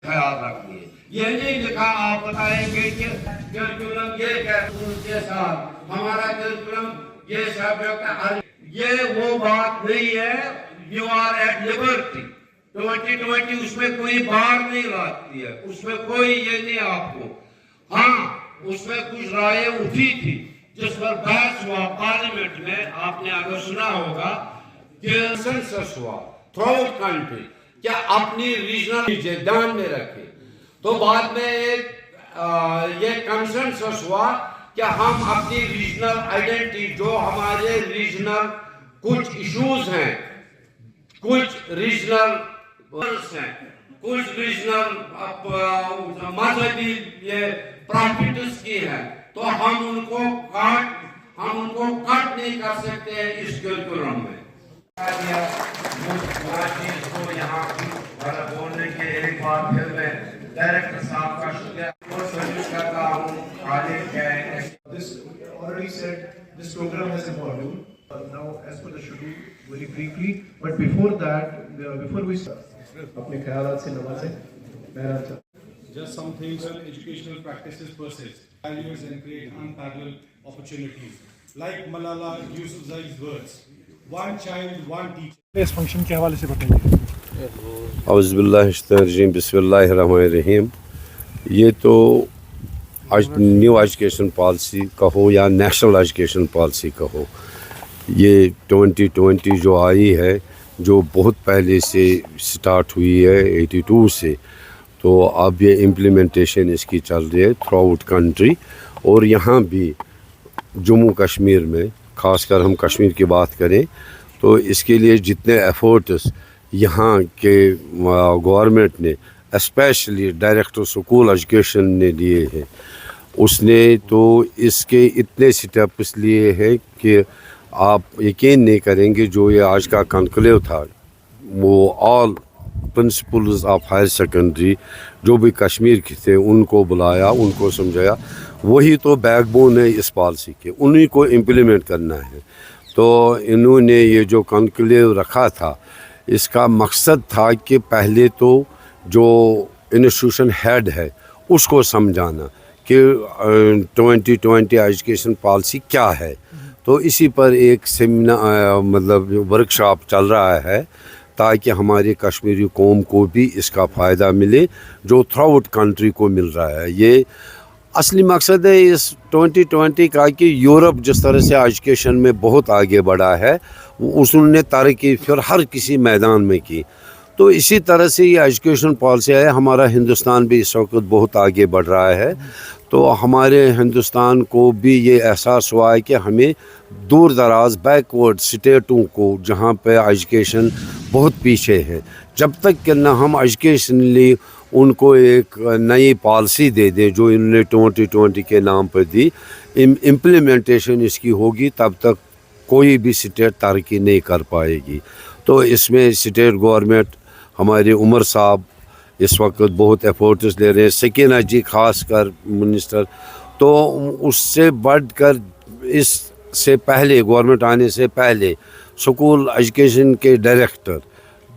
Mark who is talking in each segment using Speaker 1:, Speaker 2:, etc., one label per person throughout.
Speaker 1: ख्याल रखिए। ये नहीं लिखा आप बताएंगे कि करिकुलम ये के साथ हमारा करिकुलम ये सब्जेक्ट, ये वो बात नहीं है। यू आर एट लिबर्टी 2020 उसमें कोई बार नहीं लाती है, उसमें कोई ये नहीं आपको। हाँ, उसमें कुछ राय उठी थी जिस पर बहस हुआ पार्लियामेंट में, आपने अगर सुना होगा कि सेंसस हुआ थ्रू आउट कंट्री, क्या अपनी रीजनल ध्यान में रखे। तो बाद में ये कंसेंसस हुआ कि हम अपनी रीजनल आइडेंटिटी, जो हमारे रीजनल कुछ इश्यूज हैं, कुछ रीजनल हैं, कुछ रीजनल मजहबी ये प्रॉफिट्स की है, तो हम उनको कट नहीं कर सकते इस करिकुलम में। को यहाँ बोलने के एक बार फिर मैं डायरेक्टर साहब का शुक्रिया करता हूँ।
Speaker 2: This already said, this program has a module. Now, as per the schedule, very briefly, but before that, before we start, अपने ख्यालात से नवाजें। मैं
Speaker 3: Just some things on educational practices persist, values and create unparalleled opportunities. Like Malala Yousafzai's words, one child, one teacher.
Speaker 2: इस function के हवाले से बताइए।
Speaker 4: औज़ुबिल्लाहिमिनश्शैतानिर्रजीम, बिस्मिल्लाहिर्रहमानिर्रहीम। ये तो न्यू एजुकेशन पॉलिसी कहो या नेशनल एजुकेशन पॉलिसी कहो, ये 2020 जो आई है, जो बहुत पहले से स्टार्ट हुई है 82 से, तो अब ये इम्प्लीमेंटेशन इसकी चल रही है थ्रू आउट कंट्री। और यहाँ भी जम्मू कश्मीर में, ख़ासकर हम कश्मीर की बात करें, तो इसके लिए जितने एफर्ट्स यहाँ के गवर्नमेंट ने, स्पेशली डायरेक्टर स्कूल एजुकेशन ने लिए हैं, उसने तो इसके इतने स्टेप्स लिए हैं कि आप यकीन नहीं करेंगे। जो ये आज का कॉन्क्लेव था, वो all principals of higher secondary जो भी कश्मीर के थे, उनको बुलाया, उनको समझाया। वही तो बैकबोन है इस पॉलिसी के, उन्हीं को इम्प्लीमेंट करना है। तो इन्होंने ये जो कॉन्क्लेव रखा था, इसका मकसद था कि पहले तो जो इंस्टीट्यूशन हेड है उसको समझाना कि 2020 एजुकेशन पॉलिसी क्या है। तो इसी पर एक सेमिनार मतलब वर्कशॉप चल रहा है, ताकि हमारे कश्मीरी कौम को भी इसका फ़ायदा मिले, जो थ्रू आउट कंट्री को मिल रहा है। ये असली मकसद है इस 2020 का कि यूरोप जिस तरह से एजुकेशन में बहुत आगे बढ़ा है, उसने तरक्की फिर हर किसी मैदान में की। तो इसी तरह से ये एजुकेशन पॉलिसी है। हमारा हिंदुस्तान भी इस वक्त बहुत आगे बढ़ रहा है, तो हमारे हिंदुस्तान को भी ये एहसास हुआ है कि हमें दूर दराज बैकवर्ड स्टेटों को, जहाँ पे एजुकेशन बहुत पीछे है, जब तक कि ना हम एजुकेशनली उनको एक नई पॉलिसी दे दें जो इन्होंने 2020 के नाम पर दी, इम्प्लीमेंटेशन इसकी होगी, तब तक कोई भी स्टेट तरक्की नहीं कर पाएगी। तो इसमें स्टेट गवर्नमेंट, हमारे उमर साहब इस वक्त बहुत एफर्ट्स ले रहे हैं, सकीना जी खास कर मिनिस्टर। तो उससे बढ़कर इससे पहले, गवर्नमेंट आने से पहले, स्कूल एजुकेशन के डायरेक्टर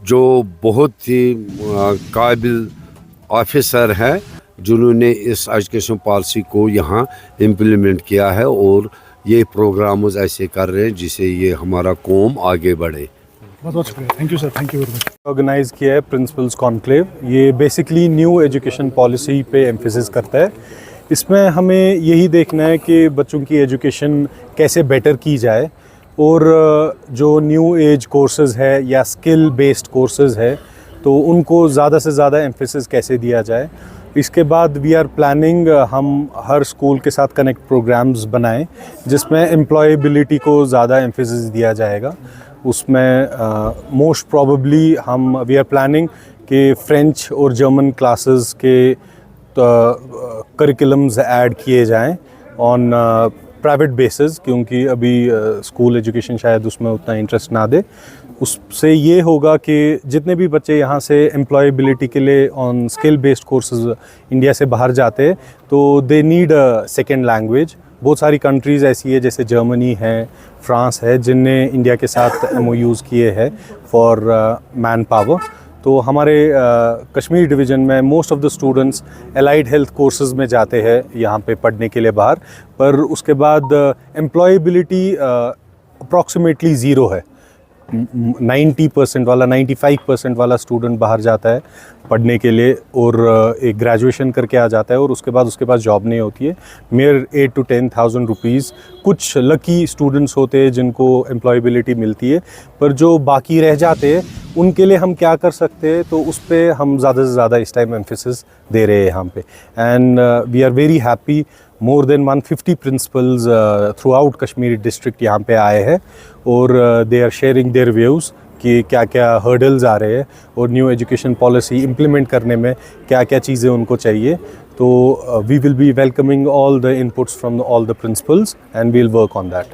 Speaker 4: जो बहुत ही काबिल ऑफिसर हैं, जिन्होंने इस एजुकेशन पॉलिसी को यहाँ इम्प्लीमेंट किया है, और ये प्रोग्राम्स ऐसे कर रहे हैं जिससे ये हमारा कौम आगे बढ़े।
Speaker 2: बहुत बहुत शुक्रिया। Thank you sir, thank you very much.
Speaker 5: Organise किया है प्रिंसिपल्स कॉन्क्लेव। ये बेसिकली न्यू एजुकेशन पॉलिसी पे एम्फेसिस करता है। इसमें हमें यही देखना है कि बच्चों की एजुकेशन कैसे बेटर की जाए, और जो न्यू एज कोर्सेज़ है या स्किल बेस्ड कोर्सेज़ है, तो उनको ज़्यादा से ज़्यादा एम्फेसिस कैसे दिया जाए। इसके बाद वी आर प्लानिंग, हम हर स्कूल के साथ कनेक्ट प्रोग्राम्स बनाएं जिसमें एम्प्लॉयबिलिटी को ज़्यादा एम्फेसिस दिया जाएगा। उसमें most probably we are planning कि फ़्रेंच और जर्मन क्लासेस के करिकुलम्स ऐड किए जाएं ऑन प्राइवेट बेसिस, क्योंकि अभी स्कूल एजुकेशन शायद उसमें उतना इंटरेस्ट ना दे। उससे ये होगा कि जितने भी बच्चे यहाँ से एम्प्लॉयबिलिटी के लिए on skill based courses India से बाहर जाते हैं, तो they need a second language. बहुत सारी कंट्रीज़ ऐसी है जैसे जर्मनी है, फ्रांस है, जिनने इंडिया के साथ MOUs किए हैं फॉर मैन पावर। تو ہمارے کشمیر ڈویژن میں most of the students allied health courses میں جاتے ہیں یہاں پہ پڑھنے کے لیے باہر، پر اس کے بعد امپلائیبلٹی اپروکسیمیٹلی زیرو ہے. 90% والا 95% والا اسٹوڈنٹ باہر جاتا ہے پڑھنے کے لیے اور ایک گریجویشن کر کے آ جاتا ہے اور اس کے بعد اس کے پاس جاب نہیں ہوتی ہے. Mere 8,000 to 10,000 rupees. کچھ لکی اسٹوڈنٹس ہوتے ہیں جن کو امپلائیبلٹی ملتی ہے، پر جو باقی رہ جاتے ہیں ان کے لیے ہم کیا کر سکتے ہیں، تو اس پہ ہم زیادہ سے زیادہ اس ٹائم ایمفیسس دے رہے ہیں یہاں پہ. And we are very happy. More than 150 principals throughout Kashmir district یہاں پہ آئے ہیں اور they are sharing their views کہ کیا کیا ہرڈلز آ رہے ہیں اور نیو ایجوکیشن پالیسی امپلیمنٹ کرنے میں کیا کیا چیزیں ان کو چاہیے. تو we will be welcoming all the inputs from all the principals and we will work on that.